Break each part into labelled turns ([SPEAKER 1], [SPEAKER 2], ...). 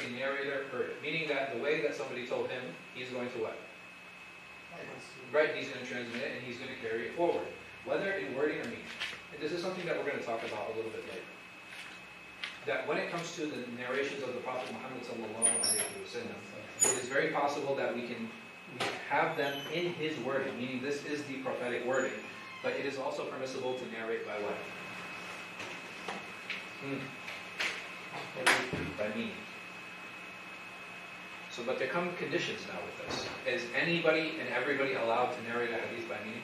[SPEAKER 1] a narrator heard it. Meaning that the way that somebody told him, he's going to what? Right, he's going to transmit it and he's going to carry it forward. Whether in wording or meaning. And this is something that we're going to talk about a little bit later. That when it comes to the narrations of the Prophet Muhammad it is very possible that we have them in his wording, meaning this is the prophetic wording, but it is also permissible to narrate by what? By meaning. So, but there come conditions now with this. Is anybody and everybody allowed to narrate a hadith by meaning?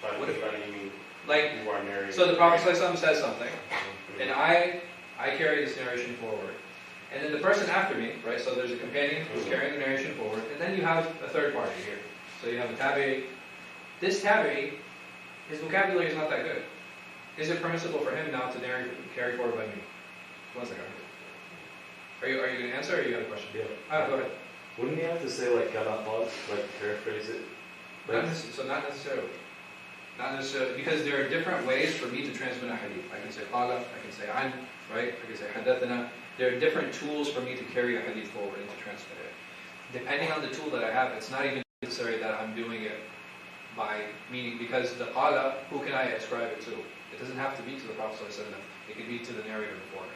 [SPEAKER 2] What if I mean,
[SPEAKER 1] like,
[SPEAKER 2] you are narrating?
[SPEAKER 1] So the Prophet ﷺ says something, and I carry this narration forward. And then the person after me, right, so there's a companion who's carrying the narration forward, and then you have a third party here. So you have a tabi'i. This tabi'i, his vocabulary is not that good. Is it permissible for him now to carry forward by me? One second. Are you going to answer, or you have a question?
[SPEAKER 2] Yeah.
[SPEAKER 1] Go ahead.
[SPEAKER 2] Wouldn't he have to say like kalafaz, like paraphrase it?
[SPEAKER 1] Not necessarily. Not necessarily, because there are different ways for me to transmit a hadith. I can say qala, I can say an, right? I can say hadathana. There are different tools for me to carry a hadith forward and to transmit it. Depending on the tool that I have, it's not even necessary that I'm doing it by meaning, because the qala, who can I ascribe it to? It doesn't have to be to the Prophet ﷺ. It could be to the narrator before me.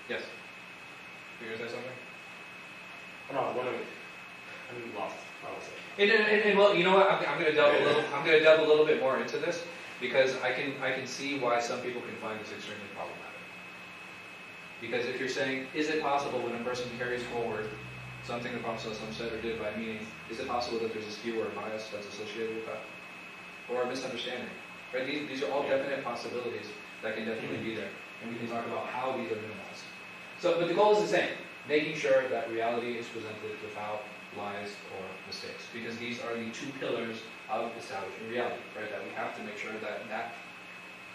[SPEAKER 1] Yes? You're going to say something?
[SPEAKER 2] No, I'm lost.
[SPEAKER 1] And well, you know what? I'm going to delve a little bit more into this, because I can see why some people can find this extremely problematic. Because if you're saying, is it possible when a person carries forward something the Prophet ﷺ said or did by meaning, is it possible that there's a skew or a bias that's associated with that? Or a misunderstanding? Right? These are all definite possibilities that can definitely be there. And we can talk about how these are minimized. So, but the goal is the same. Making sure that reality is presented without lies or mistakes. Because these are the two pillars of establishing reality. Right? That we have to make sure that that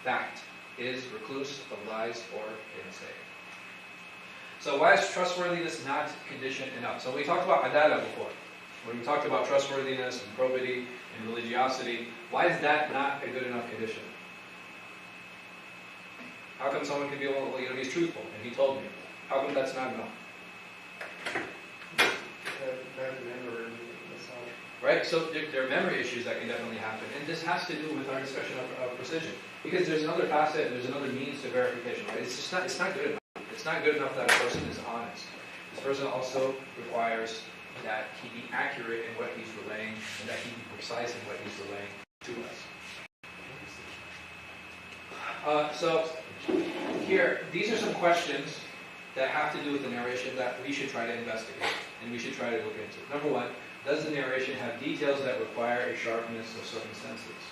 [SPEAKER 1] fact is recluse of lies or a mistake. So why is trustworthiness not conditioned enough? So we talked about adalah before. When we talked about trustworthiness and probity and religiosity, why is that not a good enough condition? How come someone can be, well, he's truthful and he told me? How come that's not enough? Right? So there are memory issues that can definitely happen. And this has to do with our discussion of precision. Because there's another facet, there's another means to verification, right? It's not good enough. It's not good enough that a person is honest. This person also requires that he be accurate in what he's relaying and that he be precise in what he's relaying to us. So here, these are some questions that have to do with the narration that we should try to investigate and we should try to look into. Number one, does the narration have details that require a sharpness of certain senses?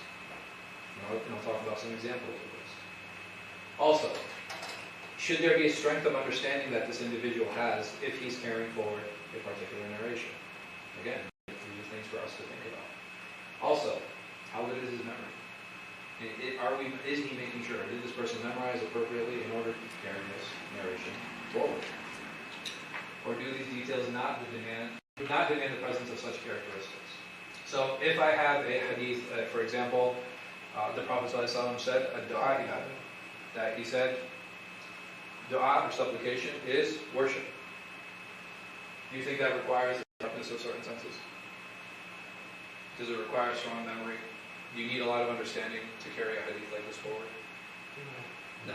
[SPEAKER 1] And I'll talk about some examples of this. Also, should there be a strength of understanding that this individual has if he's carrying forward a particular narration? Again, these are things for us to think about. Also, how good is his memory? Is he making sure? Did this person memorize appropriately in order to carry this narration forward? Or do these details not demand the presence of such characteristics? So, if I have a hadith, for example, the Prophet ﷺ said, ad-du'a ibadah, that he said, dua or supplication is worship. Do you think that requires the sharpness of certain senses? Does it require strong memory? Do you need a lot of understanding to carry a hadith like this forward? No.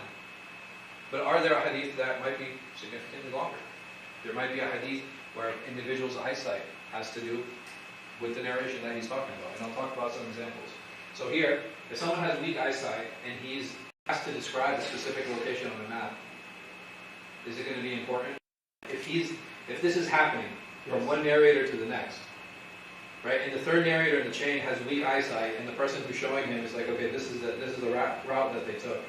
[SPEAKER 1] But are there a hadith that might be significantly longer? There might be a hadith where an individual's eyesight has to do with the narration that he's talking about. And I'll talk about some examples. So here, if someone has weak eyesight and he's asked to describe a specific location on the map, is it going to be important? If this is happening from one narrator to the next, right? And the third narrator in the chain has weak eyesight, and the person who's showing him is like, okay, this is the route that they took.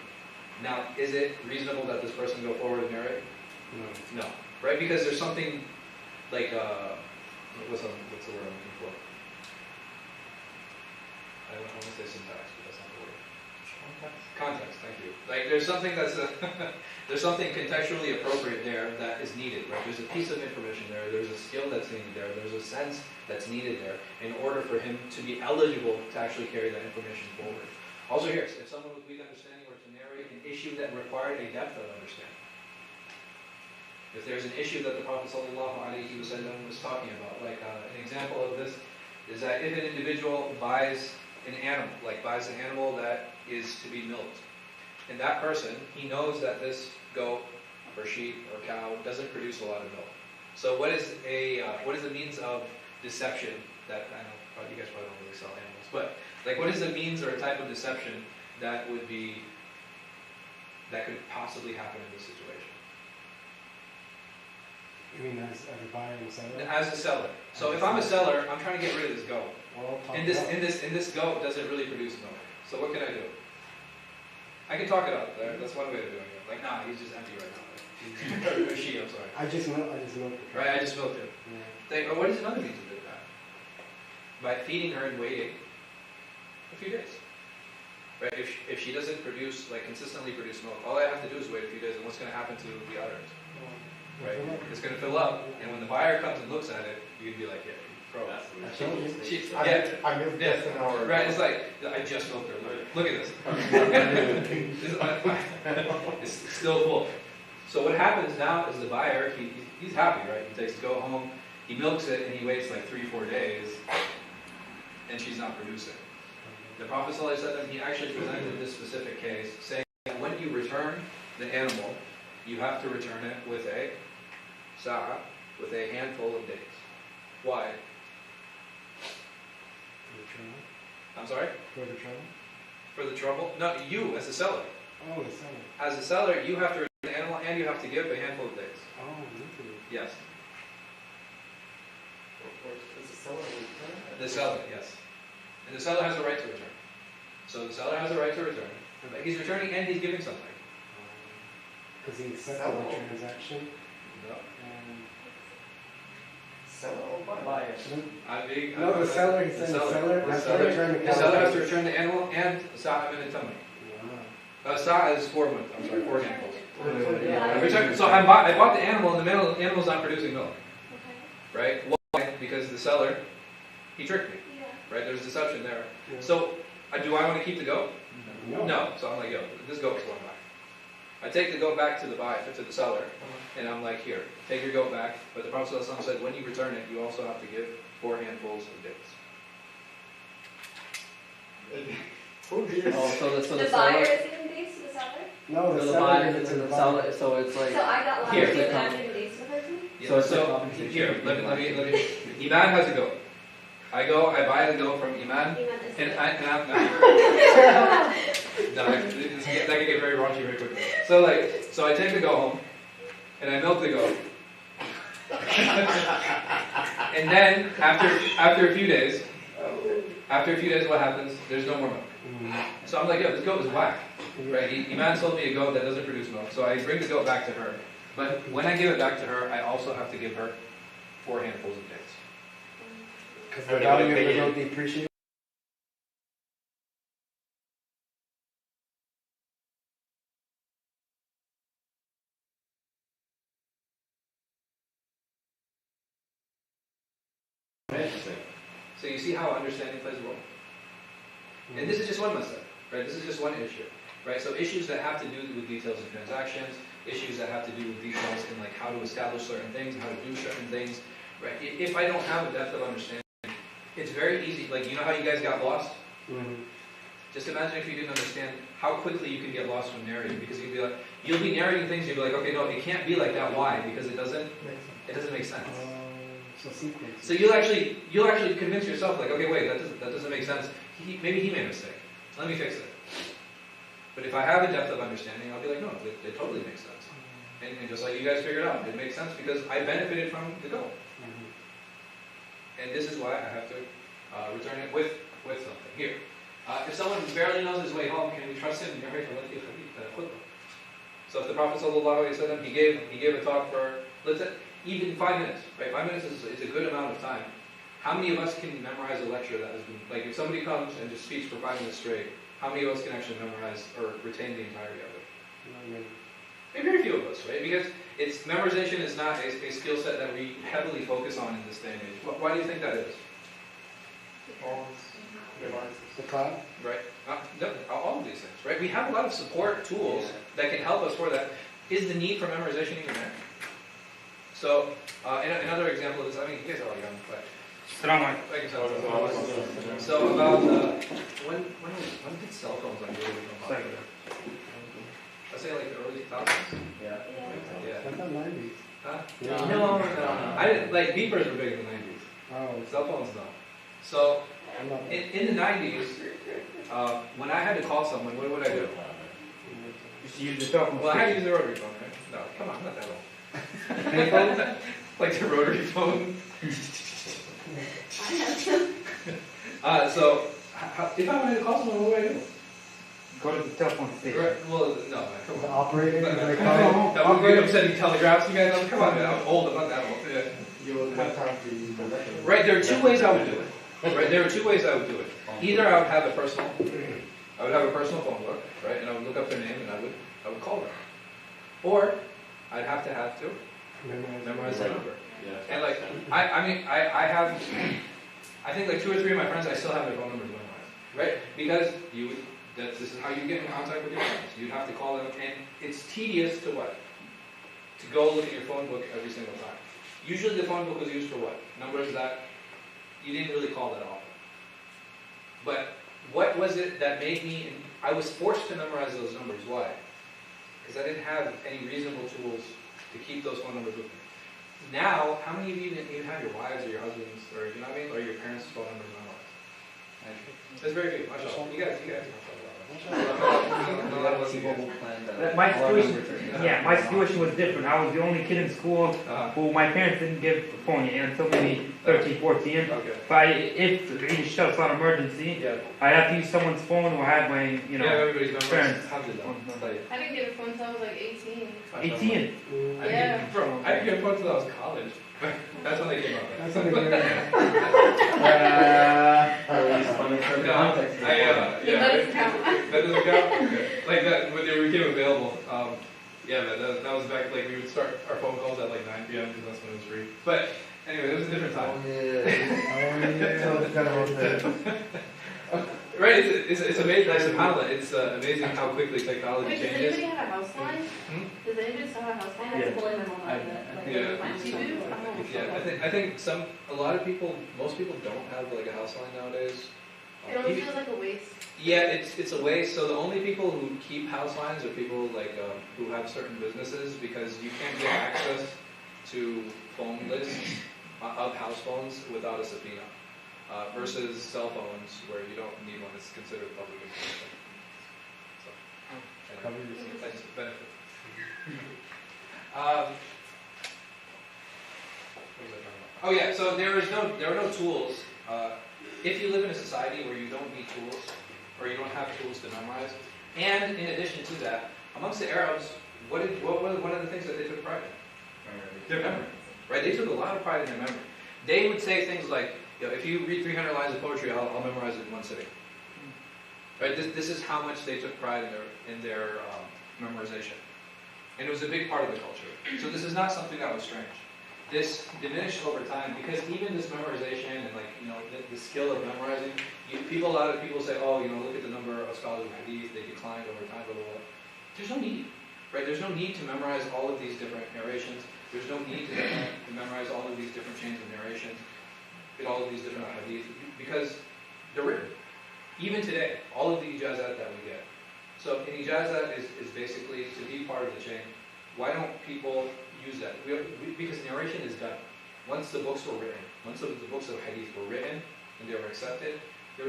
[SPEAKER 1] Now, is it reasonable that this person go forward and narrate? No, right? Because there's something like what's the word I'm looking for? I want to say syntax, but that's not the word. Context, thank you. Like there's something that's there's something contextually appropriate there that is needed, right? There's a piece of information there, there's a skill that's needed there, there's a sense that's needed there in order for him to be eligible to actually carry that information forward. Also here, if someone with weak understanding were to narrate an issue that required a depth of understanding. If there's an issue that the Prophet ﷺ was talking about, like an example of this is that if an individual buys an animal that is to be milked, and that person, he knows that this goat or sheep or cow doesn't produce a lot of milk. So what is the means of deception that, I know you guys probably don't really sell animals, but like what is the means or a type of deception that could possibly happen in this situation?
[SPEAKER 3] You mean as a buyer and seller?
[SPEAKER 1] As a seller. So if I'm a seller, I'm trying to get rid of this goat. And this goat doesn't really produce milk. So what can I do? I can talk it up. That's one way of doing it. Like, nah, he's just empty right now. Or she, I'm sorry.
[SPEAKER 3] I just milked it.
[SPEAKER 1] Right, I just milked it.
[SPEAKER 3] Yeah.
[SPEAKER 1] Or what is another means of doing that? By feeding her and waiting a few days. Right? If she doesn't consistently produce milk, all I have to do is wait a few days, and what's going to happen to the udders? Right? It's going to fill up, and when the buyer comes and looks at it, you can be like, yeah, bro.
[SPEAKER 4] I milked this an hour ago.
[SPEAKER 1] Right, it's like, I just milked her. Look at this. It's still full. So what happens now is the buyer, he's happy, right? He takes the goat home, he milks it, and he waits like 3-4 days, and she's not producing. The Prophet ﷺ, he actually presented this specific case, saying that when you return the animal, you have to return it with a sa'a, with a handful of dates. Why?
[SPEAKER 3] For the trouble?
[SPEAKER 1] I'm sorry?
[SPEAKER 3] For the trouble?
[SPEAKER 1] For the trouble? No, you as a seller.
[SPEAKER 3] Oh, the seller.
[SPEAKER 1] As a seller, you have to return the animal and you have to give a handful of dates.
[SPEAKER 3] Oh, literally.
[SPEAKER 1] Yes.
[SPEAKER 4] Is the seller return?
[SPEAKER 1] The seller, yes. And the seller has a right to return. So the seller has a right to return. But he's returning and he's giving something.
[SPEAKER 3] Because he accepted the transaction.
[SPEAKER 1] No.
[SPEAKER 4] Seller or buyer?
[SPEAKER 3] No, the seller. He said the seller has to return the cow.
[SPEAKER 1] The seller has to return the animal and the sa'a min al-tamr. Sa'a is 4 months. I'm sorry, 4 handfuls. So I bought the animal, and the animal's not producing milk. Right? Why? Because the seller, he tricked me. Right? There's deception there.
[SPEAKER 3] Yeah.
[SPEAKER 1] So, do I want to keep the goat?
[SPEAKER 3] No.
[SPEAKER 1] No. So I'm like, yo, this goat's going back. I take the goat back to the seller, and I'm like, here, take your goat back. But the Prophet ﷺ said, when you return it, you also have to give 4 handfuls of dates.
[SPEAKER 5] So the
[SPEAKER 6] buyer
[SPEAKER 5] seller.
[SPEAKER 6] is giving dates to the seller?
[SPEAKER 3] No,
[SPEAKER 5] So
[SPEAKER 3] the
[SPEAKER 5] the buyer
[SPEAKER 3] seller.
[SPEAKER 5] is in the seller. So it's like.
[SPEAKER 6] So I got one
[SPEAKER 1] Here.
[SPEAKER 6] and I'm giving dates to the person?
[SPEAKER 5] So it's
[SPEAKER 1] So,
[SPEAKER 5] a compensation.
[SPEAKER 1] here, let me. Iman has a goat. I buy the goat from Iman, and I'm no, that can get very raunchy very quickly. So I take the goat home, and I milk the goat, and then after a few days, what happens? There's no more milk. So I'm like, yo, this goat is whack. Right? Iman sold me a goat that doesn't produce milk, so I bring the goat back to her. But when I give it back to her, I also have to give her 4 handfuls of dates.
[SPEAKER 3] Because the value of the goat depreciates.
[SPEAKER 1] So you see how understanding plays a role? And this is just one mas'ala, right? This is just one issue, right? So issues that have to do with details of transactions, issues that have to do with details in like how to establish certain things, how to do certain things, right? If I don't have a depth of understanding, it's very easy. Like, you know how you guys got lost? Just imagine if you didn't understand how quickly you can get lost from narrating, because you'll be narrating things, you'll be like, okay, no, it can't be like that. Why? Because it doesn't make sense. So you'll actually convince yourself, like, okay, wait, that doesn't make sense. Maybe he made a mistake. Let me fix it. But if I have a depth of understanding, I'll be like, no, it totally makes sense. And just like you guys figured out, it makes sense because I benefited from the goal. And this is why I have to return it with something. Here. If someone barely knows his way home, can we trust him? So if the Prophet ﷺ, he gave a talk for, let's say, even 5 minutes, right? 5 minutes is a good amount of time. How many of us can memorize a lecture that has been, like if somebody comes and just speaks for 5 minutes straight, how many of us can actually memorize or retain the entirety of it? Maybe very few of us, right? Because memorization is not a skill set that we heavily focus on in this day and age. Why do you think that is?
[SPEAKER 3] The cloud?
[SPEAKER 1] right? No, all of these things, right? We have a lot of support tools that can help us for that. Is the need for memorization even there? So, another example of this, I mean, you guys are all young, but... So about, when did cell phones like really become popular? I'd say like the early 2000s?
[SPEAKER 2] Yeah.
[SPEAKER 1] Yeah.
[SPEAKER 3] I thought 90s.
[SPEAKER 1] Huh?
[SPEAKER 3] Yeah.
[SPEAKER 1] No. I didn't, like, beepers were big in the 90s.
[SPEAKER 3] Oh,
[SPEAKER 1] Cell phones, no. So,
[SPEAKER 3] I'm not.
[SPEAKER 1] in the 90s, when I had to call someone, what would I do?
[SPEAKER 4] Just use the cell phone.
[SPEAKER 1] Well, I had to use the rotary phone, right? No, come on, I'm not that old. Like the rotary phone. So, if I wanted to call someone, what would I do?
[SPEAKER 4] Go to the telephone station.
[SPEAKER 1] Right, well, no, man, come
[SPEAKER 3] The
[SPEAKER 1] on.
[SPEAKER 3] operator,
[SPEAKER 1] That
[SPEAKER 3] they
[SPEAKER 1] would be upsetting telegraphs, you guys. Come on, man, I'm old, I'm not that old. Yeah.
[SPEAKER 4] You will have time to use the record.
[SPEAKER 1] Right, there are two ways I would do it. Right, there are two ways I would do it. Either I would have a personal phone book, right, and I would look up their name and I would call them. Or I'd have to memorize the number.
[SPEAKER 2] Yeah.
[SPEAKER 1] And like, I think like 2 or 3 of my friends, I still have their phone numbers memorized, right? Because this is how you get in contact with your friends. You'd have to call them, and it's tedious to what? To go look at your phone book every single time. Usually the phone book was used for what? Numbers that you didn't really call that often. But what was it that made me, I was forced to memorize those numbers. Why? Because I didn't have any reasonable tools to keep those phone numbers with me. Now, how many of you even have your wives or your husbands, or you know what I mean, or your parents' phone numbers memorized? That's very good. MashaAllah. You guys.
[SPEAKER 5] My situation was different. I was the only kid in school who my parents didn't give a phone until maybe 13, 14.
[SPEAKER 1] Okay.
[SPEAKER 5] But if it's just an emergency, I have to use someone's phone or have my,
[SPEAKER 1] everybody's
[SPEAKER 5] parents.
[SPEAKER 6] I didn't get a phone until I was like 18.
[SPEAKER 5] 18.
[SPEAKER 6] Yeah.
[SPEAKER 1] I didn't get a phone until I was in college. That's when they came out.
[SPEAKER 3] That's what they do.
[SPEAKER 1] That doesn't count? Okay. Like that, when they became available. That was back, like we would start our phone calls at like 9 p.m. because that's when it was free. But anyway, it was a different time. Right, it's amazing. It's amazing how quickly technology
[SPEAKER 6] Wait, does
[SPEAKER 1] changes.
[SPEAKER 6] anybody have a house line? Does anybody still have a house line? I have to pull in my mom out of it. Like, you do? Oh,
[SPEAKER 1] Yeah, I think a lot of people, most people don't have like a house line nowadays.
[SPEAKER 6] It always feels like a waste.
[SPEAKER 1] Yeah, it's a waste. So the only people who keep house lines are people like who have certain businesses, because you can't get access to phone lists of house phones without a subpoena. Versus cell phones, where you don't need one, it's considered public information. So, anyway, that's a benefit. What was I talking about? Oh yeah, so there are no tools. If you live in a society where you don't need tools, or you don't have tools to memorize, and in addition to that, amongst the Arabs, what were one of the things that they took pride in? Their memory. Right? They took a lot of pride in their memory. They would say things like, if you read 300 lines of poetry, I'll memorize it in one sitting. Right? This is how much they took pride in their memorization. And it was a big part of the culture. So this is not something that was strange. This diminished over time, because even this memorization and the skill of memorizing, a lot of people say, look at the number of scholars of Hadith, they declined over time, blah, blah, blah. There's no need. Right? There's no need to memorize all of these different narrations. There's no need to memorize all of these different chains of narration. All of these different hadith, because they're written. Even today, all of the ijazat that we get. So an ijazat is basically to be part of the chain. Why don't people use that? Because narration is done. Once the books were written, once the books of hadith were written and they were accepted, the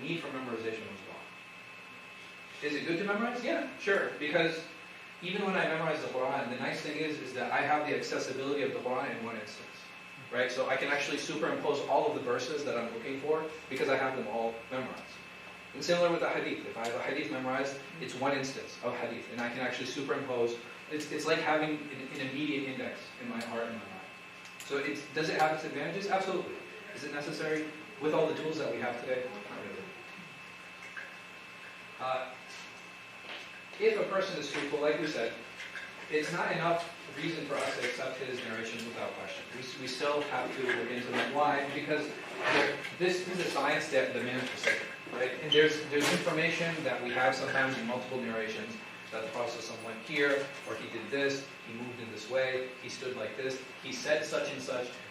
[SPEAKER 1] need for memorization was gone. Is it good to memorize? Yeah, sure. Because even when I memorize the Quran, the nice thing is that I have the accessibility of the Quran in one instance. Right? So I can actually superimpose all of the verses that I'm looking for because I have them all memorized. And similar with the hadith. If I have a hadith memorized, it's one instance of hadith, and I can actually superimpose. It's like having an immediate index in my heart and my mind. So does it have its advantages? Absolutely. Is it necessary with all the tools that we have today? Not really. If a person is truthful, like we said, it's not enough reason for us to accept his narrations without question. We still have to look into them. Why? Because this is a science that demands precision. right? And there's information that we have sometimes in multiple narrations, that the Prophet went here, or he did this, he moved in this way, he stood like this, he said such, and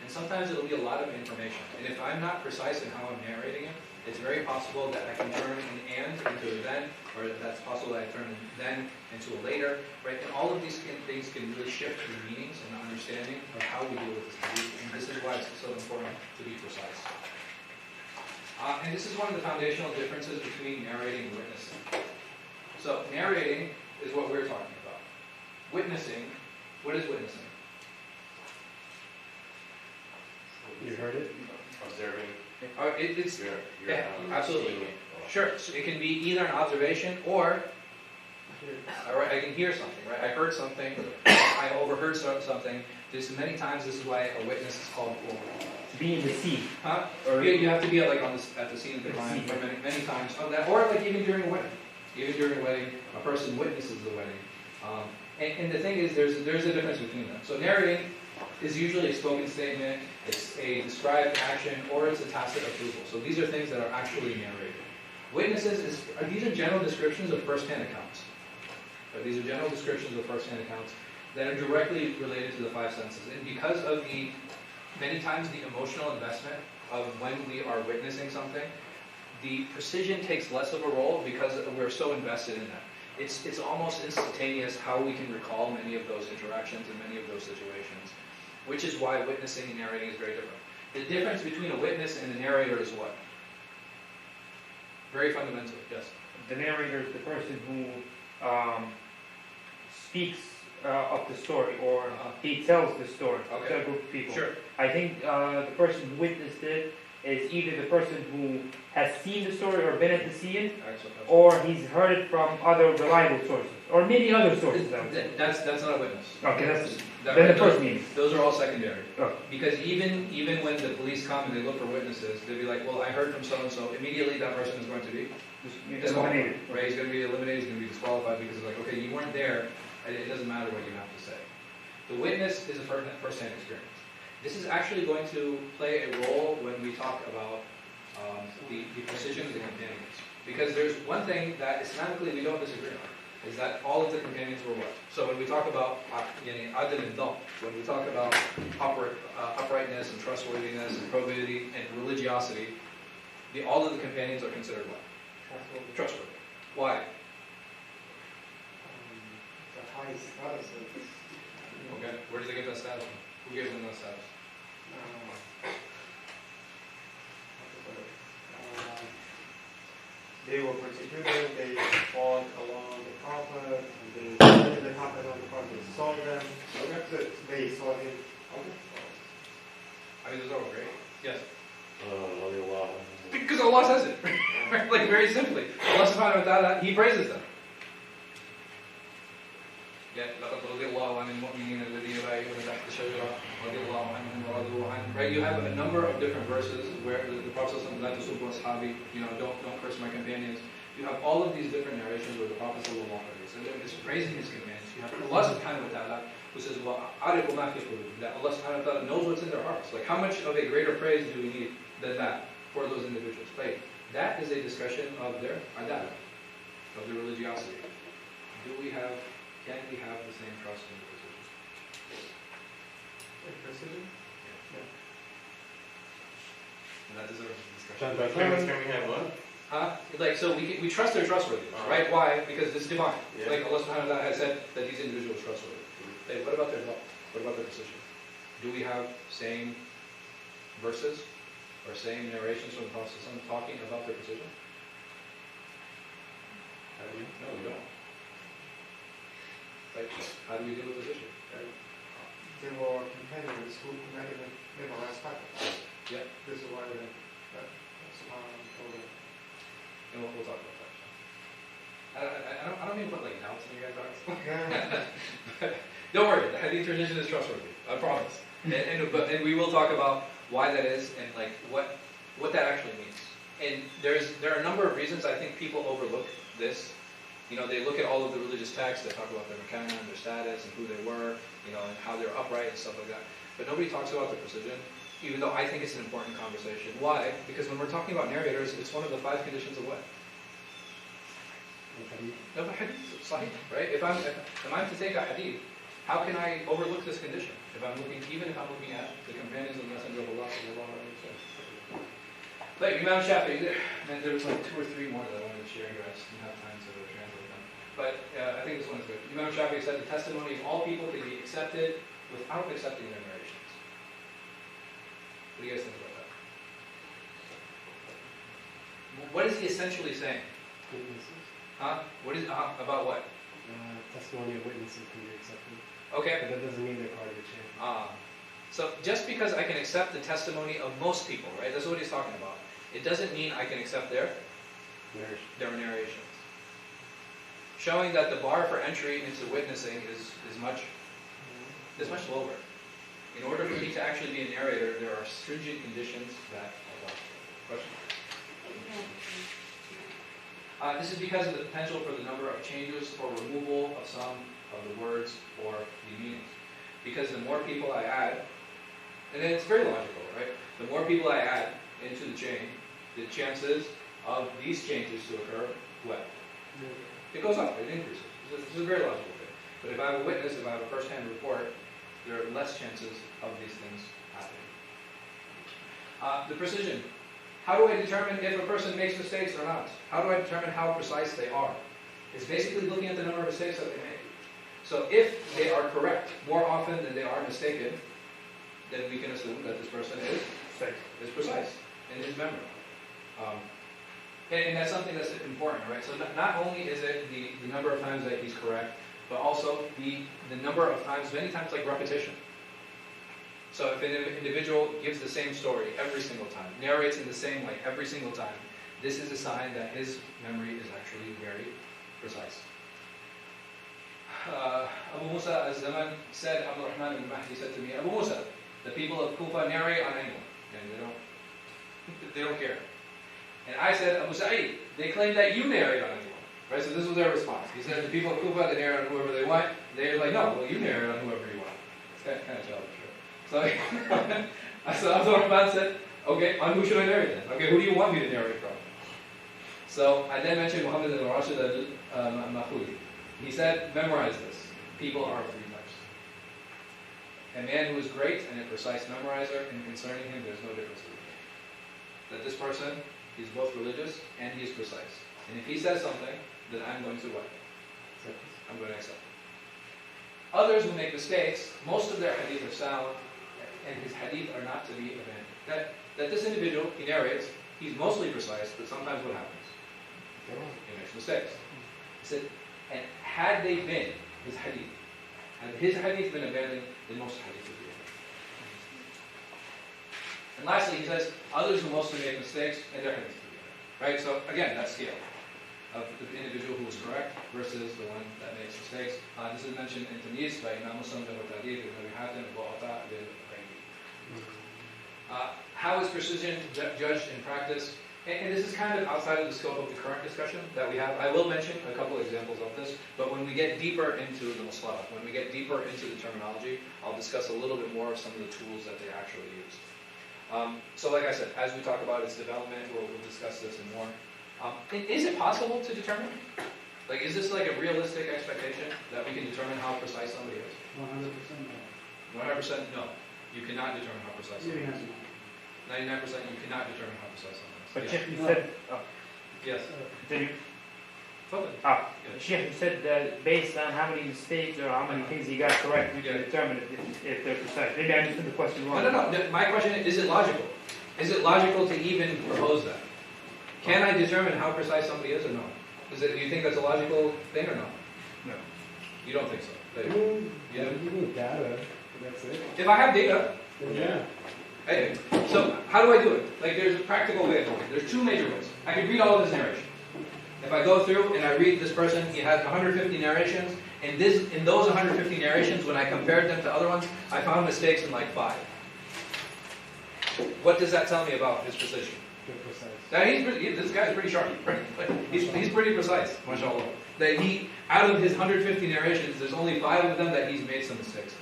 [SPEAKER 1] sometimes it'll be a lot of information. And if I'm not precise in how I'm narrating it, it's very possible that I can turn an and into a then, or that's possible that I turn a then into a later, right? And all of these things can really shift the meanings and the understanding of how we deal with this hadith, and this is why it's so important to be precise. And this is one of the foundational differences between narrating and witnessing. So narrating is what we're talking about. Witnessing, what is witnessing?
[SPEAKER 2] You heard it? Observing.
[SPEAKER 1] It's
[SPEAKER 2] You're
[SPEAKER 1] absolutely.
[SPEAKER 2] seeing it.
[SPEAKER 1] Sure. So it can be either an observation or I can hear something, right? I heard something, I overheard something. There's many times this is why a witness is called
[SPEAKER 5] Be in the scene.
[SPEAKER 1] Huh?
[SPEAKER 5] Or
[SPEAKER 1] You have to be like at the scene of the crime for many times of that, or like even during a wedding. Even during a wedding, a person witnesses the wedding. And the thing is, there's a difference between them. So narrating is usually a spoken statement, it's a described action, or it's a tacit approval. So these are things that are actually narrated. Witnesses these are general descriptions of first-hand accounts. Right? These are general descriptions of first-hand accounts that are directly related to the five senses. And because of many times the emotional investment of when we are witnessing something, the precision takes less of a role because we're so invested in that. It's almost instantaneous how we can recall many of those interactions and many of those situations, which is why witnessing and narrating is very different. The difference between a witness and a narrator is what? Very fundamental, yes.
[SPEAKER 5] The narrator is the person who speaks of the story, or he tells the story to a group of people.
[SPEAKER 1] Sure.
[SPEAKER 5] I think the person who witnessed it is either the person who has seen the story or been at the scene, or he's heard it from other reliable sources, or maybe other sources. I would say.
[SPEAKER 1] That's not a witness.
[SPEAKER 5] Okay, then the first meaning.
[SPEAKER 1] Those are all secondary.
[SPEAKER 5] Oh.
[SPEAKER 1] Because even when the police come and they look for witnesses, they'll be like, well, I heard from so-and-so. Immediately that person is going to be
[SPEAKER 5] Eliminated.
[SPEAKER 1] Right? He's going to be eliminated, he's going to be disqualified because it's like, okay, you weren't there, it doesn't matter what you have to say. The witness is a first-hand experience. This is actually going to play a role when we talk about the precision of the companions. Because there's one thing that Islamically we don't disagree on, is that all of the companions were what? So when we talk about adl and dam, when we talk about uprightness and trustworthiness and probity and religiosity, all of the companions are considered what? Trustworthy. Why?
[SPEAKER 3] The highest status of
[SPEAKER 1] Okay, where do they get that status from? Who gives them that status?
[SPEAKER 3] they were particular, they fought along the Prophet, and they studied the Prophet on the Prophet, saw them, so they saw him.
[SPEAKER 1] I mean, those are all great. Yes?
[SPEAKER 2] Allah.
[SPEAKER 1] Because Allah says it. Like, very simply. Allah subhanahu wa ta'ala, He praises them. Right? You have a number of different verses where the Prophet says, don't curse my companions. You have all of these different narrations where the Prophet is praising his companions. You have Allah subhanahu wa ta'ala who says, that Allah subhanahu wa ta'ala knows what's in their hearts. Like, how much of a greater praise do we need than that for those individuals? Right? That is a discussion of their adalah, of their religiosity. Can we have the same trust in the precision?
[SPEAKER 3] Precision?
[SPEAKER 1] And that deserves a discussion.
[SPEAKER 2] Can we have one?
[SPEAKER 1] Like, so we trust their trustworthiness, right? Why? Because it's divine.
[SPEAKER 2] Yeah.
[SPEAKER 1] Like Allah subhanahu wa ta'ala has said that these individuals are trustworthy. Hey, what about their law? What about their precision? Do we have same verses or same narrations from the Prophet talking about their precision? No, we don't. Like, how do we deal with precision?
[SPEAKER 3] They were companions who never last back.
[SPEAKER 1] Yeah.
[SPEAKER 3] This is why Subhanahu told them.
[SPEAKER 1] And we'll talk about that. I don't mean to put like doubts in you guys' hearts.
[SPEAKER 3] Yeah.
[SPEAKER 1] Don't worry, the Hadith tradition is trustworthy. I promise. And we will talk about why that is and like what that actually means. And there are a number of reasons I think people overlook this. You know, they look at all of the religious texts, they talk about their makana and their status and who they were, you know, and how they're upright and stuff like that. But nobody talks about the precision. even though I think it's an important conversation. Why? Because when we're talking about narrators, it's one of the 5 conditions of what? Of a hadith, sahih, right? If I'm to take a hadith, how can I overlook this condition? Even if I'm looking at the companions of the Messenger of Allah sallallahu alaihi wasallam. Like Imam Shafi'i, and there was like 2 or 3 more that I wanted to share here. I just didn't have time to translate them. But I think this one is good. Imam Shafi'i said the testimony of all people can be accepted without accepting their narrations. What do you guys think about that? What is he essentially saying?
[SPEAKER 7] Witnesses.
[SPEAKER 1] Huh? What is about what?
[SPEAKER 7] Testimony of witnesses can be accepted.
[SPEAKER 1] Okay.
[SPEAKER 7] But that doesn't mean they're part of the chain.
[SPEAKER 1] So just because I can accept the testimony of most people, right? That's what he's talking about. It doesn't mean I can accept their narrations. Showing that the bar for entry into witnessing is much lower. In order for me to actually be a narrator, there are stringent conditions that apply. Question? This is because of the potential for the number of changes or removal of some of the words or the meanings. Because the more people I add, and then it's very logical, right? The more people I add into the chain, the chances of these changes to occur, what? It goes up, it increases. This is a very logical thing. But if I have a witness, if I have a first-hand report, there are less chances of these things happening. The precision. How do I determine if a person makes mistakes or not? How do I determine how precise they are? It's basically looking at the number of mistakes that they make. So if they are correct more often than they are mistaken, then we can assume that this person is precise in his memory. And that's something that's important, right? So not only is it the number of times that he's correct, but also the number of times, many times like repetition. So if an individual gives the same story every single time, narrates in the same way every single time, this is a sign that his memory is actually very precise. Abu Musa al-Zaman said, Abdul Rahman al-Mahdi said to me, Abu Musa, the people of Kufa narrate on anyone, and they don't care. And I said, Abu Sa'id, they claim that you narrate on anyone. Right? So this was their response. He said, the people of Kufa, they narrate on whoever they want. They're like, no, well, you narrate on whoever you want. It's kind of childish. So Abdul Rahman said, okay, on who should I narrate then? Okay, who do you want me to narrate from? So I then mentioned Muhammad al-Rashid al-Makhuli. He said, memorize this. People are 3 types. A man who is great and a precise memorizer, and concerning him there's no difference between them. That this person, he's both religious and he's precise. And if he says something, then I'm going to what? I'm going to accept it. Others who make mistakes, most of their hadith are sound, and his hadith are not to be abandoned. That this individual, he narrates, he's mostly precise, but sometimes what happens? He makes mistakes. He said, and had they been his hadith been abandoned, then most hadith would be abandoned. And lastly, he says, others who mostly make mistakes, and their hadith would be abandoned. Right? So again, that scale of the individual who is correct versus the one that makes mistakes. This is mentioned in Tamyiz by Imam Muslim ibn Hadith, ibn Hatim, how is precision judged in practice? And this is kind of outside of the scope of the current discussion that we have. I will mention a couple examples of this, but when we get deeper into the muṣṭalaḥ, when we get deeper into the terminology, I'll discuss a little bit more of some of the tools that they actually use. So like I said, as we talk about its development, we'll discuss this and more. Is it possible to determine? Like, is this like a realistic expectation that we can determine how precise somebody is?
[SPEAKER 7] 100% no.
[SPEAKER 1] 100% no. You cannot determine how precise somebody is. 99% you cannot determine how precise someone is.
[SPEAKER 5] But
[SPEAKER 1] Yeah.
[SPEAKER 5] Sheikh, you said,
[SPEAKER 1] Yes.
[SPEAKER 5] continue.
[SPEAKER 1] Totally.
[SPEAKER 5] Sheikh, you said that based on how many mistakes or how many things he got correct, we can determine if they're precise. Maybe I understood the question wrong.
[SPEAKER 1] No. My question is it logical? Is it logical to even propose that? Can I determine how precise somebody is or no? Do you think that's a logical thing or no?
[SPEAKER 5] No.
[SPEAKER 1] You don't think so?
[SPEAKER 7] You need data. That's it.
[SPEAKER 1] If I have data,
[SPEAKER 7] Yeah.
[SPEAKER 1] hey, so how do I do it? Like, there's a practical way of doing it. There's 2 major ways. I can read all of his narration. If I go through and I read this person, he has 150 narrations, and in those 150 narrations, when I compared them to other ones, I found mistakes in like 5. What does that tell me about his precision?
[SPEAKER 7] Precise.
[SPEAKER 1] That this guy's pretty sharp. He's pretty precise, mashallah. That out of his 150 narrations, there's only 5 of them that he's made some mistakes in.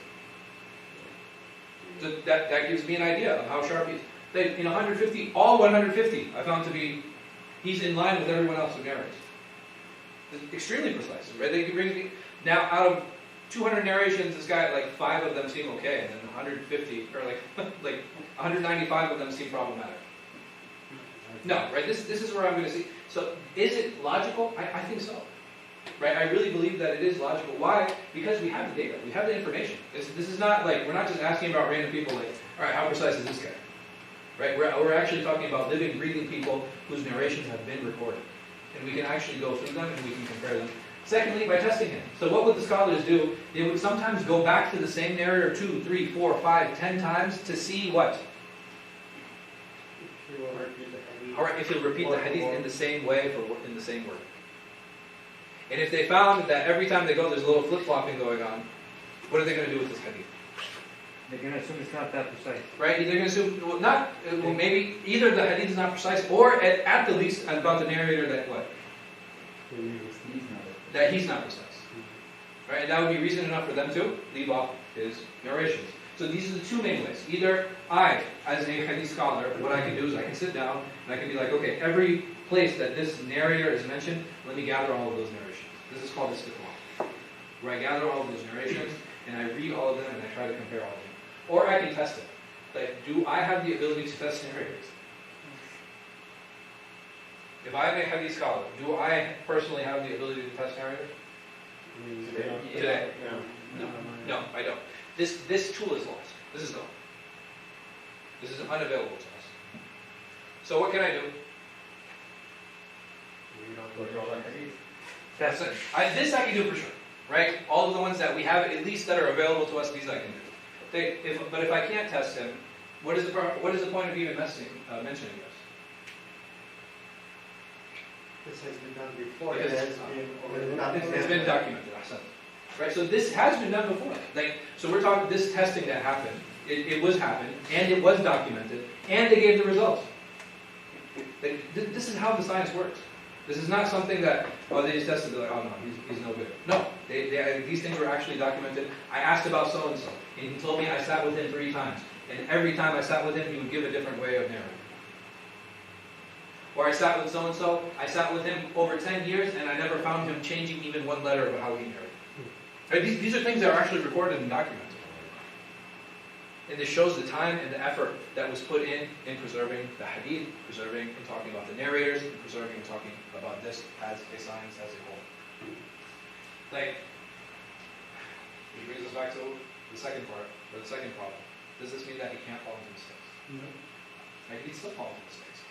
[SPEAKER 1] So that gives me an idea of how sharp he is. In 150, all 150, I found to be, he's in line with everyone else who narrates. It's extremely precise, right? They can bring me, now out of 200 narrations, this guy, like 5 of them seem okay, and then 150, or like 195 of them seem problematic. No, right? This is where I'm going to see. So, is it logical? I think so. Right? I really believe that it is logical. Why? Because we have the data. We have the information. This is not like, we're not just asking about random people like, all right, how precise is this guy? Right? We're actually talking about living, breathing people whose narrations have been recorded. And we can actually go through them and we can compare them. Secondly, by testing him. So what would the scholars do? They would sometimes go back to the same narrator 2, 3, 4, 5, 10 times to see what? Alright, if he'll repeat the hadith in the same way, in the same word. And if they found that every time they go there's a little flip-flopping going on, what are they going to do with this hadith?
[SPEAKER 5] They're going to assume it's not that precise.
[SPEAKER 1] Right? They're going to assume, well, maybe either the hadith is not precise, or at the least about the narrator that what? That he's not precise. Right? And that would be reason enough for them to leave off his narrations. So these are the 2 main ways. Either I, as a hadith scholar, what I can do is I can sit down and I can be like, okay, every place that this narrator is mentioned, let me gather all of those narrations. This is called istiqlal, where I gather all of those narrations and I read all of them and I try to compare all of them. Or I can test it. Like, do I have the ability to test narrators? If I'm a hadith scholar, do I personally have the ability to test narrators? Today? No, I don't. This tool is lost. This is gone. This is unavailable to us. So what can I do?
[SPEAKER 5] That's it.
[SPEAKER 1] This I can do for sure, right? All of the ones that we have, at least that are available to us, these I can do. But if I can't test him, what is the point of even mentioning this?
[SPEAKER 3] This has been done before.
[SPEAKER 1] Yes. It's been documented. Right? So this has been done before. So we're talking this testing that happened. It was happened, and it was documented, and they gave the results. This is how the science works. This is not something that, they just tested, they're like, oh no, he's no good. No, these things were actually documented. I asked about so-and-so, and he told me I sat with him 3 times. And every time I sat with him, he would give a different way of narrating. Or I sat with so-and-so, I sat with him over 10 years, and I never found him changing even one letter of how he narrated. Right? These are things that are actually recorded and documented. And this shows the time and the effort that was put in preserving the hadith, preserving and talking about the narrators, and preserving and talking about this as a science as a whole. Which brings us back to the second part, or the second problem. Does this mean that he can't fall into mistakes?
[SPEAKER 7] No.
[SPEAKER 1] Right? He can still fall into mistakes.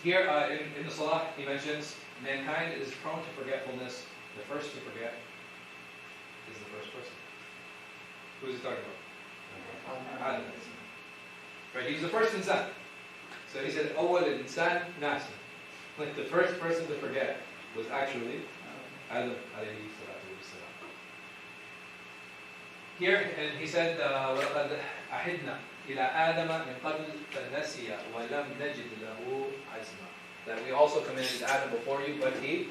[SPEAKER 1] Here in the Salah, he mentions mankind is prone to forgetfulness. The first to forget is the first person. Who is he talking about? Adam. Right, he was the first insan. So he said, "Awwal al-insan nasa." Like the first person to forget was actually Adam alayhi salatu wassalam. Here, and he said, وَلَقَدْ أَحِدْنَا إِلَى آدَمَ مِنْ قَبْلِ فَنَسِيَ وَلَمْ نَجِدْ لَهُ عَزْمًا. That we also commanded Adam before you, but he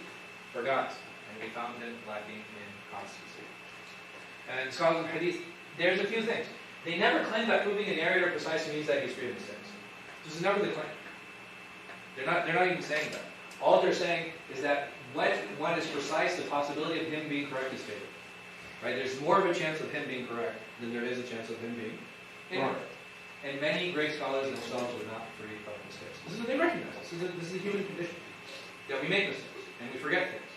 [SPEAKER 1] forgot, and we found him lacking in constancy. And scholars of hadith, there's a few things. They never claim that proving a narrator precisely means that he's free of mistakes. This is never the claim. They're not even saying that. All they're saying is that when one is precise, the possibility of him being correct is favored. Right? There's more of a chance of him being correct than there is a chance of him being incorrect. And many great scholars themselves were not free of mistakes. This is what they recognize. This is a human condition. That we make mistakes, and we forget things,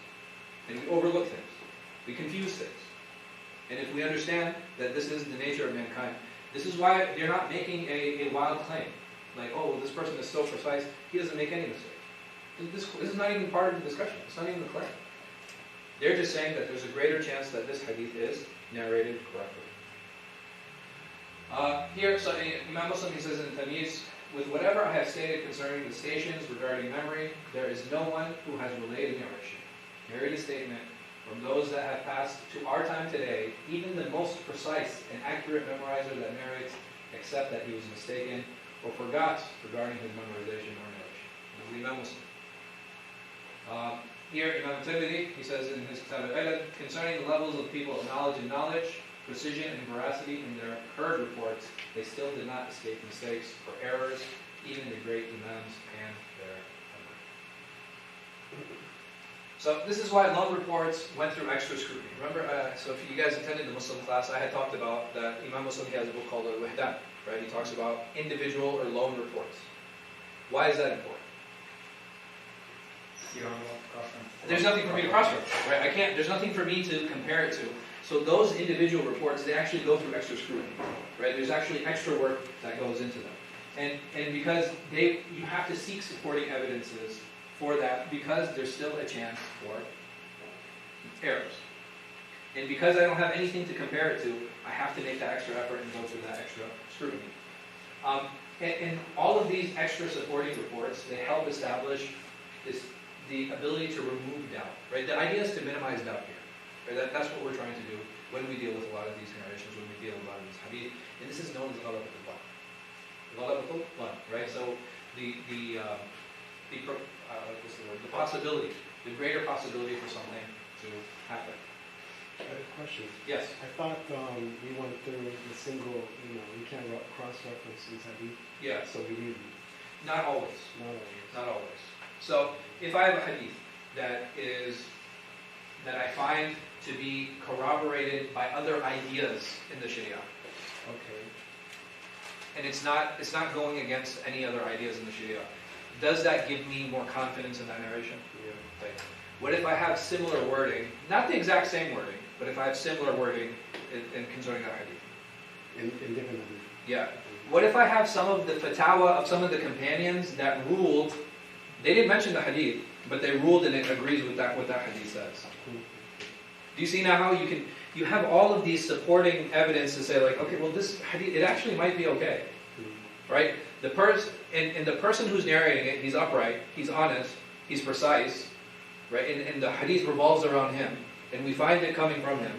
[SPEAKER 1] and we overlook things, we confuse things. And if we understand that this is the nature of mankind, this is why they're not making a wild claim. Like, oh, well, this person is so precise, he doesn't make any mistakes. This is not even part of the discussion. It's not even the claim. They're just saying that there's a greater chance that this hadith is narrated correctly. Here, so Imam Muslim, he says in Tamyiz, with whatever I have stated concerning the stations regarding memory, there is no one who has relayed a narration, carried a statement from those that have passed to our time today, even the most precise and accurate memorizer that narrates, except that he was mistaken or forgot regarding his memorization or narration. This is Imam Muslim. Here, Imam Tirmidhi, he says in his Kitab al-Ilm, concerning the levels of people of knowledge and knowledge, precision and veracity in their heard reports, they still did not escape mistakes or errors, even the great imams and their ummah. So this is why loan reports went through extra scrutiny. Remember, so if you guys attended the Muslim class, I had talked about that Imam Muslim has a book called Al-Wahdan, right? He talks about individual or loan reports. Why is that important?
[SPEAKER 4] You don't know cross-reference.
[SPEAKER 1] There's nothing for me to cross-reference, right? I can't. There's nothing for me to compare it to. So those individual reports, they actually go through extra scrutiny, right? There's actually extra work that goes into them, and because you have to seek supporting evidences for that, because there's still a chance for errors, and because I don't have anything to compare it to, I have to make that extra effort and go through that extra scrutiny. And all of these extra supporting reports, they help establish the ability to remove doubt, right? The idea is to minimize doubt here, right? That's what we're trying to do when we deal with a lot of these narrations, when we deal with a lot of these hadith, and this is known as ghalabatul dhann, right? So the possibility, the greater possibility for something to happen.
[SPEAKER 7] I have a question.
[SPEAKER 1] Yes.
[SPEAKER 7] I thought we went through the single, we can't cross-reference these hadith.
[SPEAKER 1] Yeah.
[SPEAKER 7] So we need
[SPEAKER 1] Not always.
[SPEAKER 7] not always.
[SPEAKER 1] Not always. So if I have a hadith that I find to be corroborated by other ideas in the Sharia,
[SPEAKER 7] Okay.
[SPEAKER 1] and it's not going against any other ideas in the Sharia, does that give me more confidence in that narration?
[SPEAKER 7] Yeah.
[SPEAKER 1] Like, what if I have similar wording, not the exact same wording, but if I have similar wording in concerning that hadith?
[SPEAKER 7] In different hadith.
[SPEAKER 1] Yeah. What if I have some of the fatwa of some of the companions that ruled, they didn't mention the hadith, but they ruled and it agrees with what that hadith says. Do you see now how you have all of these supporting evidence to say, like, okay, well, this hadith, it actually might be okay, right? The person who's narrating it, he's upright, he's honest, he's precise, right? And the hadith revolves around him, and we find it coming from him.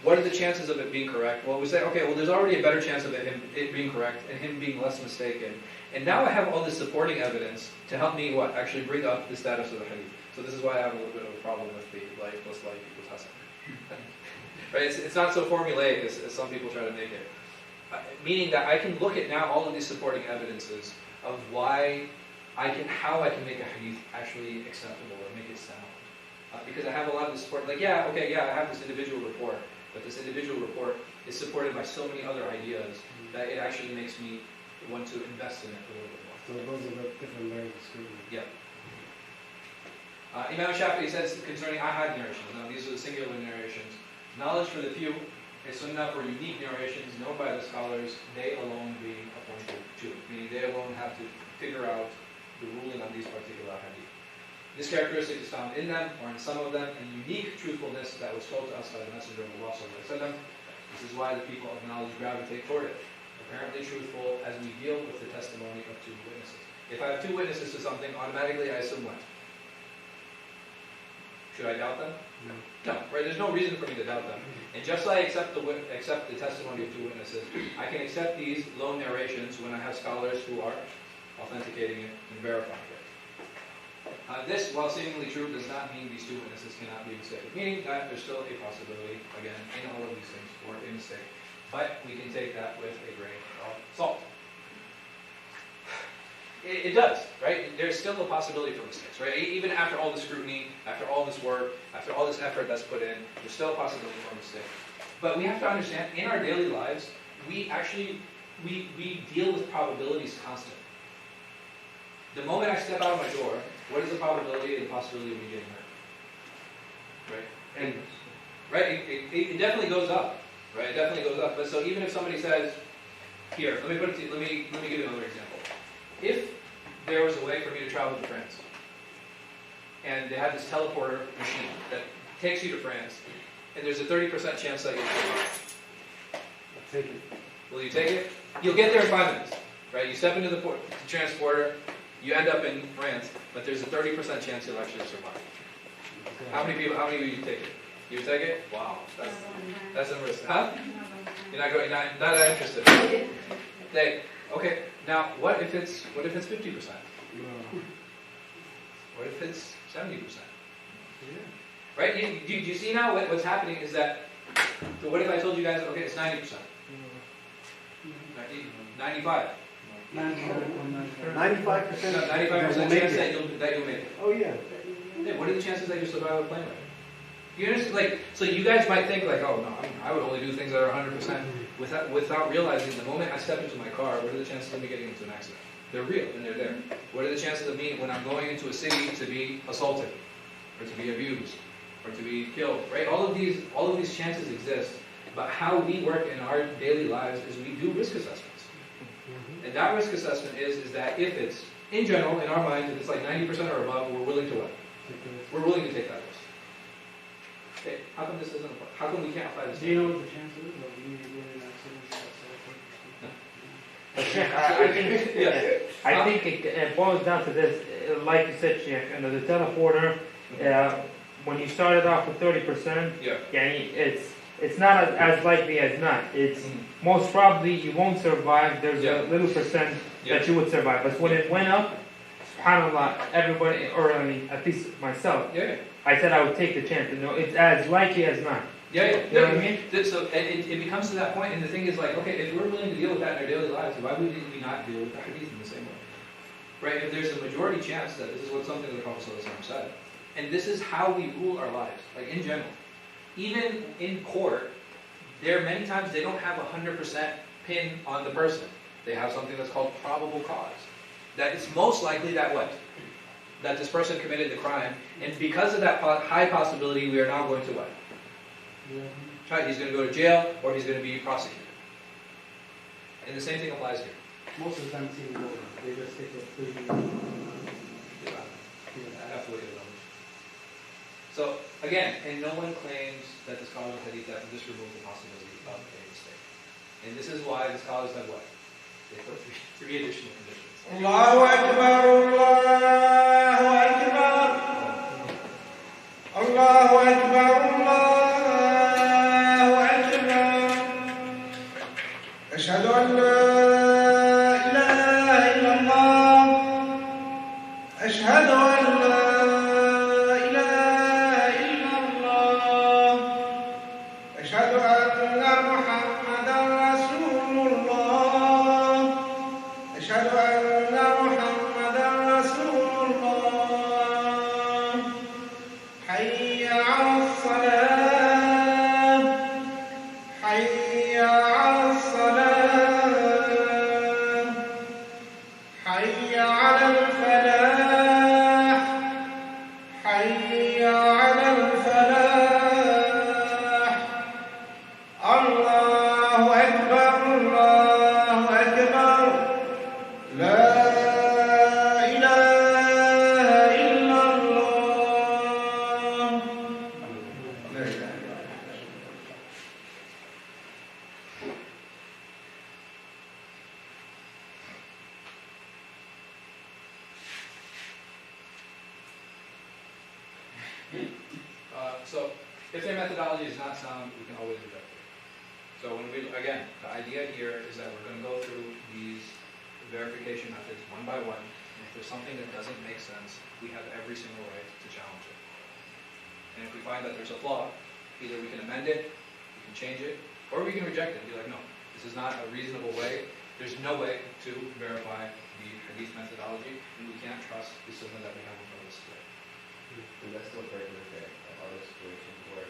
[SPEAKER 1] What are the chances of it being correct? Well, we say, okay, well, there's already a better chance of it being correct and him being less mistaken. And now I have all this supporting evidence to help me, actually bring up the status of the hadith. So this is why I have a little bit of a problem with the most like equals Hasan. Right? It's not so formulaic as some people try to make it. Meaning that I can look at now all of these supporting evidences of how I can make a hadith actually acceptable or make it sound. Because I have a lot of the support, I have this individual report, but this individual report is supported by so many other ideas that it actually makes me want to invest in it a little bit more.
[SPEAKER 7] So those are the different layers of scrutiny.
[SPEAKER 1] Yeah. Imam Shafi'i says concerning ahad narrations, now these are the singular narrations, knowledge for the few is sunnah for unique narrations known by the scholars, they alone being appointed to it, meaning they alone have to figure out the ruling on these particular hadith. This characteristic is found in them, or in some of them, and unique truthfulness that was told to us by the Messenger of Allah ﷺ. This is why the people of knowledge gravitate toward it. Apparently truthful as we deal with the testimony of two witnesses. If I have two witnesses to something, automatically I assume what? Should I doubt them? No, right? There's no reason for me to doubt them. And just like I accept the testimony of two witnesses, I can accept these lone narrations when I have scholars who are authenticating it and verifying it. This, while seemingly true, does not mean these two witnesses cannot be mistaken. Meaning that there's still a possibility, again, in all of these things, for a mistake. But we can take that with a grain of salt. It does, right? There's still a possibility for mistakes, right? Even after all the scrutiny, after all this work, after all this effort that's put in, there's still a possibility for a mistake. But we have to understand, in our daily lives, we deal with probabilities constantly. The moment I step out of my door, what is the probability and the possibility of me getting hurt? Right? And it definitely goes up. Right? It definitely goes up. But so even if somebody says, here, let me give you another example. If there was a way for me to travel to France, and they had this teleporter machine that takes you to France, and there's a 30% chance that you'll survive.
[SPEAKER 7] I'll take it.
[SPEAKER 1] Will you take it? You'll get there in 5 minutes. Right? You step into the transporter, you end up in France, but there's a 30% chance you'll actually survive.
[SPEAKER 7] Okay.
[SPEAKER 1] How many of you take it? You take it? Wow, that's a risk. Huh? You're not that interested. Okay. Now, what if it's 50%?
[SPEAKER 7] No.
[SPEAKER 1] What if it's 70%?
[SPEAKER 7] Yeah.
[SPEAKER 1] Right? Do you see now what's happening is that So what if I told you guys, okay, it's 90%, 95?
[SPEAKER 7] 95%.
[SPEAKER 1] No, 95% chance that you'll make it.
[SPEAKER 7] Oh yeah.
[SPEAKER 1] Yeah, what are the chances that you survive a plane ride? You understand? Like, so you guys might think like, oh no, I would only do things that are 100% without realizing the moment I step into my car, what are the chances of me getting into an accident? They're real and they're there. What are the chances of me when I'm going into a city to be assaulted, or to be abused, or to be killed? Right? All of these chances exist. But how we work in our daily lives is we do risk assessments. And that risk assessment is that if it's, in general, in our minds, if it's like 90% or above, we're willing to what? We're willing to take that risk. Okay, how come this isn't, how come we can't apply this?
[SPEAKER 7] Do you know what the chances of you getting an accident?
[SPEAKER 5] I think it boils down to this. Like you said, Sheikh, the teleporter, when you started off with 30%, it's not as likely as not. It's most probably you won't survive. There's a little percent that you would survive. But when it went up, subhanAllah, everybody, or I mean, at least myself, I said I would take the chance. You know, it's as likely as not. You know what I mean?
[SPEAKER 1] So it becomes to that point, and the thing is like, okay, if we're willing to deal with that in our daily lives, why would we not deal with the Hadith in the same way? Right? If there's a majority chance that this is what something that the Prophet ﷺ said, and this is how we rule our lives, like in general. Even in court, there are many times they don't have 100% pin on the person. They have something that's called probable cause. That it's most likely that what? That this person committed the crime, and because of that high possibility, we are now going to what? Right, he's going to go to jail, or he's going to be prosecuted. And the same thing applies here.
[SPEAKER 7] Most of the time, they just take a plea.
[SPEAKER 1] I have to look at the numbers. So, again, and no one claims that the scholars of Hadith that this removes the possibility of a mistake. And this is why the scholars have what? They put three additional conditions.
[SPEAKER 8] Allahu Akbar, Allahu Akbar, Allahu Akbar, Allahu Akbar. Ashhadu an la ilaha illallah. Ashhadu an la
[SPEAKER 1] So, if their methodology is not sound, we can always reject it. So when we, again, the idea here is that we're going to go through these verification methods one by one, and if there's something that doesn't make sense, we have every single right to challenge it. And if we find that there's a flaw, either we can amend it, we can change it, or we can reject it and be like, no, this is not a reasonable way. There's no way to verify the Hadith methodology, and we can't trust the sunnah that we have in front of us today.
[SPEAKER 2] And that's still very fair. Other situations where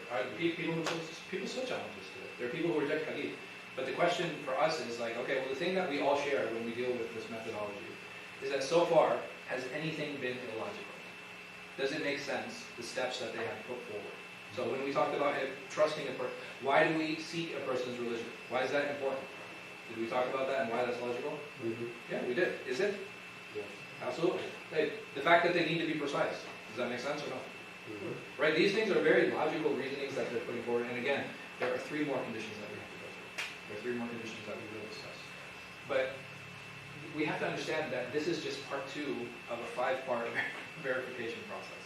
[SPEAKER 1] People still challenge us to it. There are people who reject Hadith. But the question for us is like, okay, well the thing that we all share when we deal with this methodology is that so far, has anything been illogical? Does it make sense, the steps that they have put forward? So when we talked about trusting a person, why do we seek a person's religion? Why is that important? Did we talk about that and why that's logical? Yeah, we did. Is it?
[SPEAKER 2] Yeah.
[SPEAKER 1] Absolutely. The fact that they need to be precise. Does that make sense or no? Right? These things are very logical reasonings that they're putting forward. And again, there are three more conditions that we have to go through. There are three more conditions that we will discuss. But we have to understand that this is just part 2 of a 5-part verification process.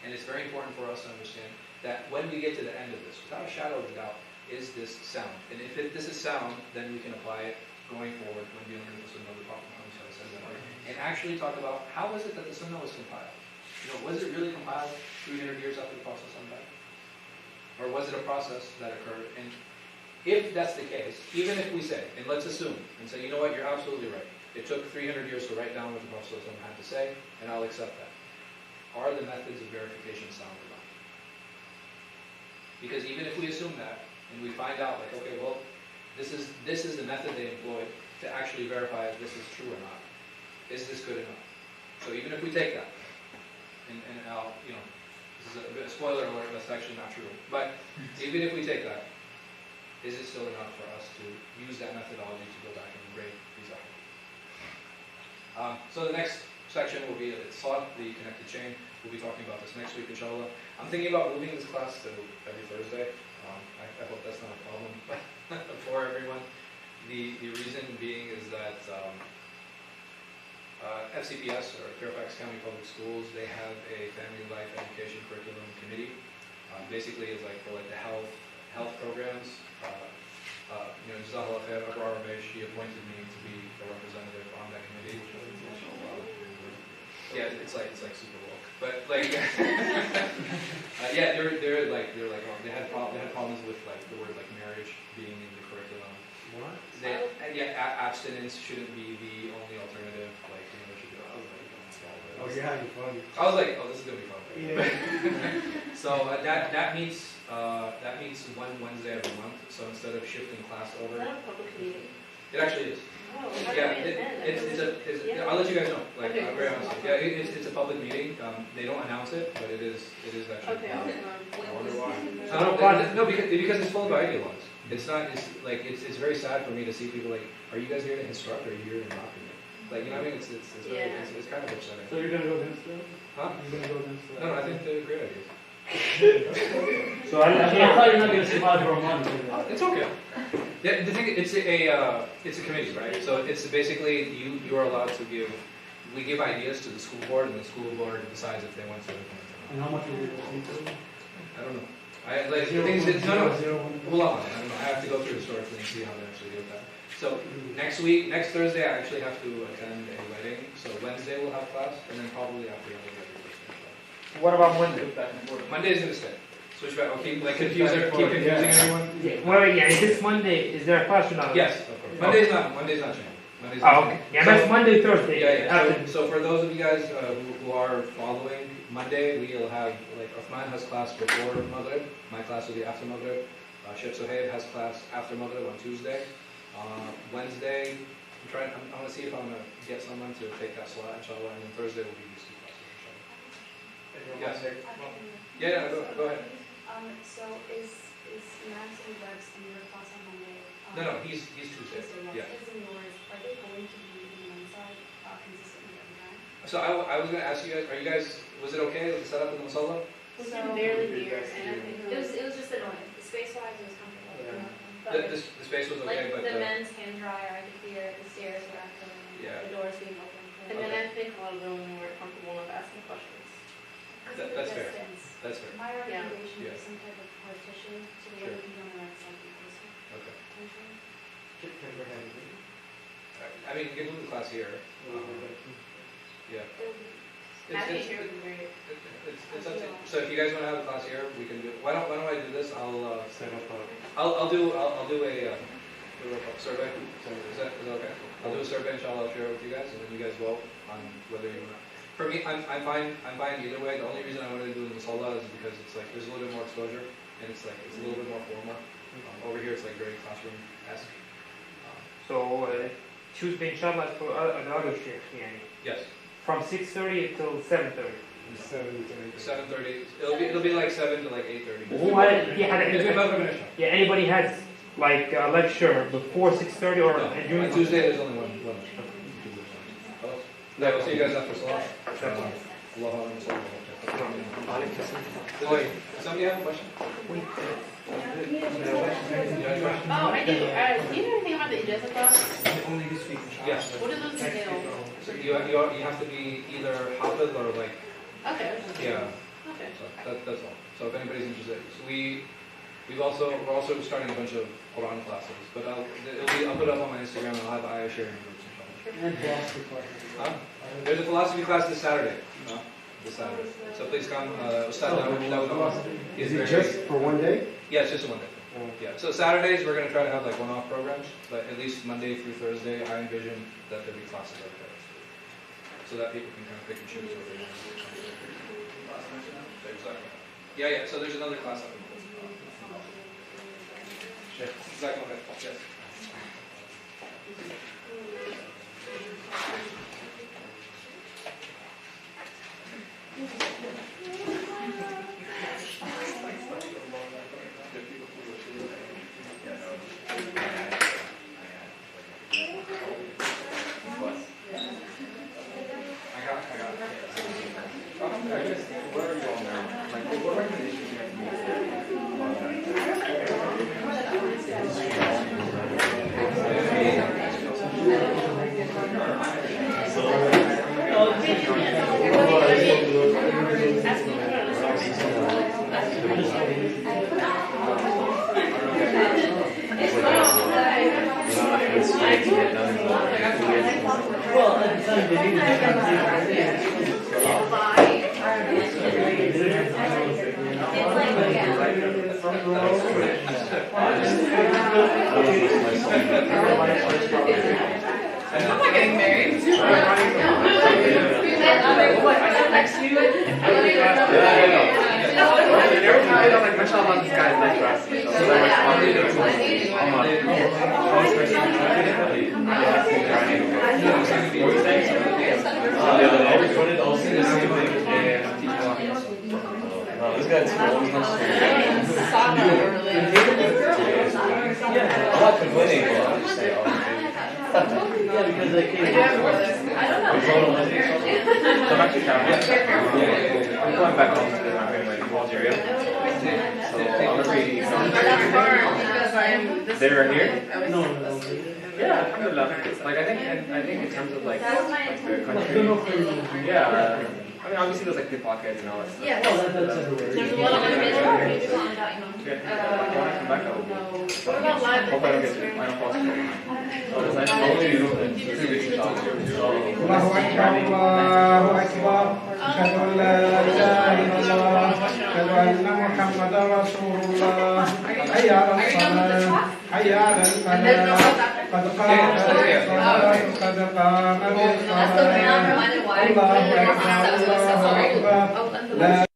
[SPEAKER 1] And it's very important for us to understand that when we get to the end of this, without a shadow of a doubt, is this sound? And if this is sound, then we can apply it going forward when dealing with the Sunnah of the Prophet Muhammad, and actually talk about how was it that the Sunnah was compiled? You know, was it really compiled 300 years after the Prophet died? Or was it a process that occurred? And if that's the case, even if we say, and let's assume, and say, you know what, you're absolutely right. It took 300 years to write down what the Prophet ﷺ had to say, and I'll accept that. Are the methods of verification sound or not? Because even if we assume that, and we find out, like, okay, well, this is the method they employed to actually verify if this is true or not. Is this good enough? So even if we take that, and I'll, this is a bit of spoiler alert, that's actually not true. But even if we take that, is it still enough for us to use that methodology to go back and grade these out? So the next section will be Salat, the connected chain. We'll be talking about this next week, inshallah. I'm thinking about moving this class to every Thursday. I hope that's not a problem for everyone. The reason being is that FCPS, or Fairfax County Public Schools, they have a family life education curriculum committee. Basically, it's like for the health programs. Jazakallah khair, Abu Aramesh, he appointed me to be a representative on that committee. Yeah, it's like super woke, but yeah, they had problems with the word marriage being in the curriculum.
[SPEAKER 7] What?
[SPEAKER 1] Abstinence shouldn't be the only alternative.
[SPEAKER 7] Oh, you're having fun.
[SPEAKER 1] I was like, oh, this is gonna be fun.
[SPEAKER 7] Yeah.
[SPEAKER 1] So that meets one Wednesday every month. So instead of shifting class
[SPEAKER 6] Is
[SPEAKER 1] over,
[SPEAKER 6] that a public meeting?
[SPEAKER 1] it actually is.
[SPEAKER 6] Oh,
[SPEAKER 1] Yeah, I'll let you guys know.
[SPEAKER 6] Okay.
[SPEAKER 1] I'm very honest. Yeah, it's a public meeting. They don't announce it, but it is actually.
[SPEAKER 6] Okay,
[SPEAKER 2] I wonder why.
[SPEAKER 1] No, because it's followed by ideologues. It's not. It's very sad for me to see people like, are you guys here to instruct or are you here to indoctrinate? What I mean? It's kind of upsetting.
[SPEAKER 7] So you're going to go against them?
[SPEAKER 1] Huh?
[SPEAKER 7] You're going to go against them?
[SPEAKER 1] No, I think they're great ideas.
[SPEAKER 9] So I thought you're not going to survive for a month.
[SPEAKER 1] It's okay. The thing, it's a committee, right? So it's basically you are allowed to we give ideas to the school board, and the school board decides if they want to implement it.
[SPEAKER 7] And how much will you go into?
[SPEAKER 1] I don't know. Hold on. I don't know. I have to go through historically and see how they actually do that. So next Thursday, I actually have to attend a wedding. So Wednesday we'll have class, and then probably after that we'll have
[SPEAKER 5] What about Monday?
[SPEAKER 1] Monday's gonna stay. Switch back. I'll keep confusing everyone.
[SPEAKER 5] Is this Monday? Is there a class or not?
[SPEAKER 1] Yes, of course. Monday's not changing.
[SPEAKER 5] Okay. Yeah, that's Monday, Thursday.
[SPEAKER 1] Yeah. So for those of you guys who are following, Monday we'll have Uthman has class before Maghrib. My class will be after Maghrib. Sheikh Suhaib has class after Maghrib on Tuesday. Wednesday, I want to see if I'm going to get someone to take that slot, inshallah, and then Thursday will be these two classes, inshallah. Yes. Yeah, go ahead.
[SPEAKER 6] So is Max and Rex in your class on Monday?
[SPEAKER 1] No, he's Tuesday. Yeah.
[SPEAKER 6] Is in yours, are they going to be in one side consistently every time?
[SPEAKER 1] So I was going to ask you guys, was it okay with the setup in the musalla?
[SPEAKER 6] We can barely hear, and I think it was just annoying. The space-wise, it was comfortable.
[SPEAKER 1] Yeah.
[SPEAKER 6] But
[SPEAKER 1] The space was okay, but
[SPEAKER 6] the men's hand dryer, I could hear the stairs were active, the doors being open.
[SPEAKER 10] And then I think a lot of them were comfortable enough asking questions.
[SPEAKER 1] That's fair. That's fair.
[SPEAKER 6] My recommendation
[SPEAKER 1] Yeah.
[SPEAKER 6] is some type of partition so the other people on the right side can closer.
[SPEAKER 1] Okay.
[SPEAKER 6] Potentially.
[SPEAKER 1] I mean, you can move the class here. Yeah.
[SPEAKER 10] Having it here would be great.
[SPEAKER 1] It's up to you. So if you guys want to have a class here, we can do. Why don't I do this? I'll
[SPEAKER 2] Set up a.
[SPEAKER 1] I'll do a survey. Is that okay? I'll do a survey, inshallah. I'll share it with you guys, and then you guys vote on whether you want. For me, I'm fine either way. The only reason I wanted to do it in the Musalla is because it's there's a little bit more exposure, and it's a little bit more formal. Over here, it's very classroom-esque.
[SPEAKER 5] So Tuesday, inshallah, for another shift,
[SPEAKER 1] Yes.
[SPEAKER 5] from 6:30 till 7:30.
[SPEAKER 1] 7:30. It'll be 7 to 8:30.
[SPEAKER 5] Anybody has a lecture before 6:30 or during
[SPEAKER 1] On Tuesday there's only one. Yeah, we'll see you guys after Salah. Somebody have a question?
[SPEAKER 10] Oh, I do. Do you know anything about the ijazah class?
[SPEAKER 4] Only this week.
[SPEAKER 1] Yes.
[SPEAKER 10] What do those entail?
[SPEAKER 1] So you have to be either hafiz or
[SPEAKER 10] Okay.
[SPEAKER 1] yeah.
[SPEAKER 10] Okay.
[SPEAKER 1] So that's all. So if anybody's interested, so we're also starting a bunch of Quran classes, but I'll put it up on my Instagram and I'll have Ayah sharing groups.
[SPEAKER 7] And philosophy class.
[SPEAKER 1] Huh? There's a philosophy class this Saturday. this Saturday. So please come. Ustad Dawud
[SPEAKER 7] Is it just for one day?
[SPEAKER 1] Yeah, it's just a one day. Yeah. So Saturdays we're going to try to have like one-off programs, but at least Monday through Thursday, I envision that there'll be classes like that, so that people can kind of pick and choose what they want. Yeah. So there's another class up in the Exactly. Yes.
[SPEAKER 10] I'm not getting married.
[SPEAKER 2] I don't like mashallah, this guy's like us. This guy's I'm not complaining, but I'm just saying, yeah, because I can't. I'm actually traveling. I'm going back home to Algeria. So I'll they were here? No. Yeah, alhamdulillah. Like I think in terms of like the country. Yeah. I mean, obviously there's like the pockets and all that stuff.
[SPEAKER 6] Yeah, there's a lot of information people on that, you know.
[SPEAKER 2] When I come back, I will.
[SPEAKER 6] What about live
[SPEAKER 2] Hope I don't get I don't fall asleep. I'll only do 2 weeks in
[SPEAKER 8] الله أكبر الله أكبر أشهد أن لا إله إلا الله أشهد أن محمدا رسول الله حي على الصلاة حي على الفلاح قد قامت الصلاة قد قامت الصلاة الله أكبر الله أكبر لا